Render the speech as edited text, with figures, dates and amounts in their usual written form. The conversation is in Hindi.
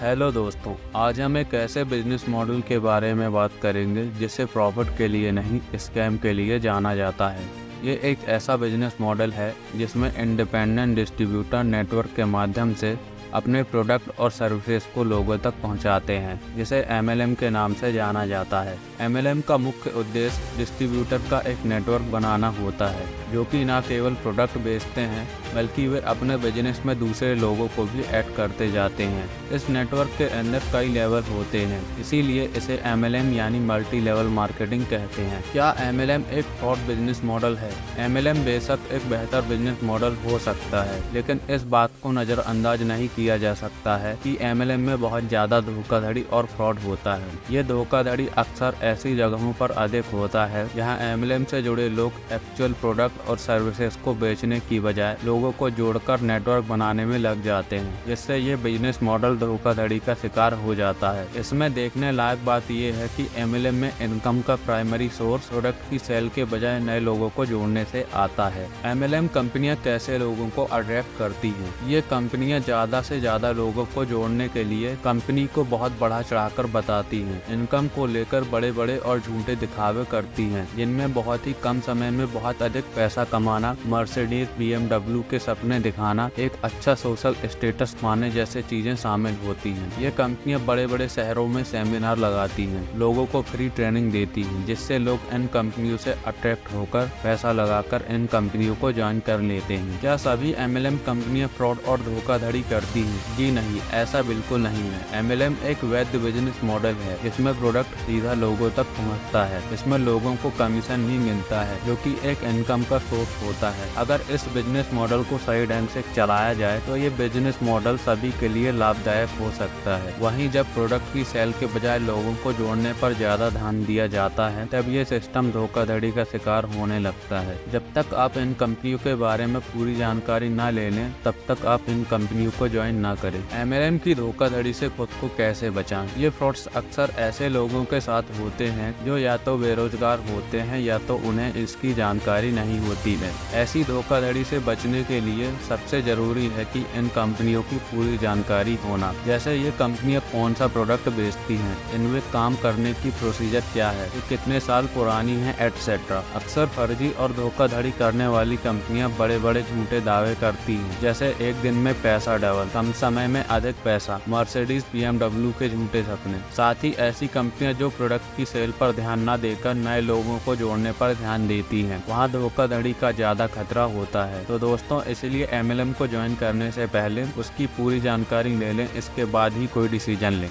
हेलो दोस्तों, आज हम एक ऐसे बिजनेस मॉडल के बारे में बात करेंगे जिसे प्रॉफिट के लिए नहीं, स्कैम के लिए जाना जाता है। ये एक ऐसा बिजनेस मॉडल है जिसमें इंडिपेंडेंट डिस्ट्रीब्यूटर नेटवर्क के माध्यम से अपने प्रोडक्ट और सर्विसेज को लोगों तक पहुंचाते हैं, जिसे MLM के नाम से जाना जाता है। MLM का मुख्य उद्देश्य डिस्ट्रीब्यूटर का एक नेटवर्क बनाना होता है, जो कि न केवल प्रोडक्ट बेचते हैं बल्कि वे अपने बिजनेस में दूसरे लोगों को भी ऐड करते जाते हैं। इस नेटवर्क के अंदर कई लेवल होते हैं, इसीलिए इसे MLM यानी मल्टी लेवल मार्केटिंग कहते हैं। क्या MLM एक फ्रॉड बिजनेस मॉडल है? MLM बेशक एक बेहतर बिजनेस मॉडल हो सकता है, लेकिन इस बात को नज़रअंदाज नहीं किया जा सकता है कि MLM में बहुत ज़्यादा धोखाधड़ी और फ्रॉड होता है। ये धोखाधड़ी अक्सर ऐसी जगहों पर अधिक होता है जहां MLM से जुड़े लोग एक्चुअल प्रोडक्ट और सर्विसेज को बेचने की बजाय लोगों को जोड़कर नेटवर्क बनाने में लग जाते हैं, जिससे ये बिजनेस मॉडल धोखाधड़ी का शिकार हो जाता है। इसमें देखने लायक बात यह है कि MLM में इनकम का प्राइमरी सोर्स प्रोडक्ट की सेल के बजाय नए लोगों को जोड़ने से आता है। MLM कंपनियां कैसे लोगों को अट्रैक्ट करती हैं? ये कंपनियां ज़्यादा से ज़्यादा लोगों को जोड़ने के लिए कंपनी को बहुत बढ़ा चढ़ाकर बताती हैं। इनकम को लेकर बड़े बड़े और झूठे दिखावे करती हैं, जिनमें बहुत ही कम समय में बहुत अधिक पैसा कमाना, मर्सिडीज BMW के सपने दिखाना, एक अच्छा सोशल स्टेटस पाने जैसे चीजें शामिल होती हैं। ये कंपनियां बड़े बड़े शहरों में सेमिनार लगाती हैं, लोगों को फ्री ट्रेनिंग देती हैं, जिससे लोग इन कंपनियों से अट्रैक्ट होकर पैसा लगाकर इन कंपनियों को ज्वाइन कर लेते हैं। क्या सभी MLM कंपनियां फ्रॉड और धोखाधड़ी करती हैं? जी नहीं, ऐसा बिल्कुल नहीं है। MLM एक वैध बिजनेस मॉडल है जिसमें प्रोडक्ट सीधा लोगों तक पहुंचता है। इसमें लोगों को कमीशन भी मिलता है, जो कि एक इनकम का सोर्स होता है। अगर इस बिजनेस मॉडल को सही ढंग से चलाया जाए तो ये बिजनेस मॉडल सभी के लिए लाभदायक हो सकता है। वहीं जब प्रोडक्ट की सेल के बजाय लोगों को जोड़ने पर ज्यादा ध्यान दिया जाता है, तब ये सिस्टम धोखाधड़ी का शिकार होने लगता है। जब तक आप इन कंपनियों के बारे में पूरी जानकारी न ले लें, तब तक आप इन कंपनियों को ज्वाइन न करें। MLM की धोखाधड़ी से खुद को कैसे बचाएं? ये फ्रॉड्स अक्सर ऐसे लोगों के साथ होते हैं जो या तो बेरोजगार होते हैं या तो उन्हें इसकी जानकारी नहीं होती है। ऐसी धोखाधड़ी से बचने के लिए सबसे जरूरी है कि इन कंपनियों की पूरी जानकारी होना, जैसे ये कंपनियां कौन सा प्रोडक्ट बेचती हैं, इनमें काम करने की प्रोसीजर क्या है, ये कितने साल पुरानी है, एटसेट्रा। अक्सर फर्जी और धोखाधड़ी करने वाली कंपनियां बड़े बड़े झूठे दावे करती हैं, जैसे एक दिन में पैसा डबल, कम समय में अधिक पैसा, मर्सिडीज BMW के झूठे सपने। साथ ही ऐसी कंपनियां जो प्रोडक्ट की सेल पर ध्यान न देकर नए लोगों को जोड़ने पर ध्यान देती हैं, वहां धोखाधड़ी का ज्यादा खतरा होता है। तो दोस्तों, इसलिए MLM को ज्वाइन करने से पहले उसकी पूरी जानकारी ले लें, इसके बाद ही कोई डिसीजन लें।